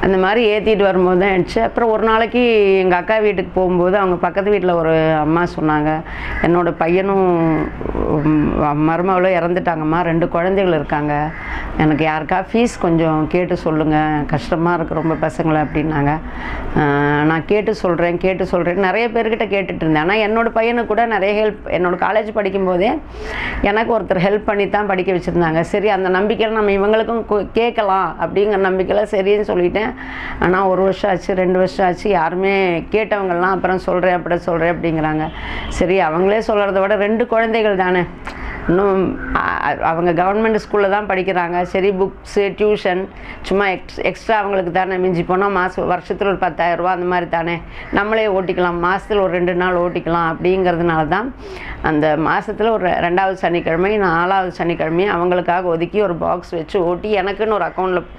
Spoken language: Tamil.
அந்த மாதிரி ஏற்றிட்டு வரும்போது தான் ஆயிடுச்சு. அப்புறம் ஒரு நாளைக்கு எங்கள் அக்கா வீட்டுக்கு போகும்போது அவங்க பக்கத்து வீட்டில் ஒரு அம்மா சொன்னாங்க, என்னோடய பையனும் மருமகளும் இறந்துட்டாங்கம்மா, 2 குழந்தைகள் இருக்காங்க, எனக்கு யாருக்கா ஃபீஸ் கொஞ்சம் கேட்டு சொல்லுங்கள், கஷ்டமாக இருக்குது ரொம்ப பசங்களை அப்படின்னாங்க. நான் கேட்டு சொல்கிறேன் நிறைய பேர்கிட்ட கேட்டுட்டு இருந்தேன். ஆனால் என்னோடய பையனுக்கு கூட நிறைய ஹெல்ப், என்னோடய காலேஜ் படிக்கும்போதே எனக்கு ஒருத்தர் ஹெல்ப் பண்ணி தான் படிக்க வச்சுருந்தாங்க. சரி, அந்த நம்பிக்கையில் நம்ம இவங்களுக்கும் கேட்கலாம் அப்படிங்கிற நம்பிக்கையில் சரின்னு சொல்லிட்டேன். ஆனால் 1 வருஷம் ஆச்சு, 2 வருஷம் ஆச்சு, யாருமே கேட்டவங்கெல்லாம் அப்புறம் சொல்கிறேன் அப்படிங்கிறாங்க. சரி, அவங்களே சொல்கிறத விட 2 குழந்தைகள் தானே, இன்னும் அவங்க கவர்மெண்ட் ஸ்கூலில் தான் படிக்கிறாங்க. சரி, புக்ஸு டியூஷன் சும்மா எக்ஸ்ட்ரா அவங்களுக்கு தானே, மிஞ்சி போனால் வருஷத்தில் ஒரு 10,000 ரூபா அந்த மாதிரி தானே, நம்மளே ஓட்டிக்கலாம், மாதத்தில் ஒரு 2 நாள் ஓட்டிக்கலாம் அப்படிங்கிறதுனால தான் அந்த மாதத்தில் ஒரு 2வது சனிக்கிழமை 4வது சனிக்கிழமையும் அவங்களுக்காக ஒதுக்கி ஒரு பாக்ஸ் வச்சு ஓட்டி எனக்குன்னு ஒரு அக்கௌண்ட்டில்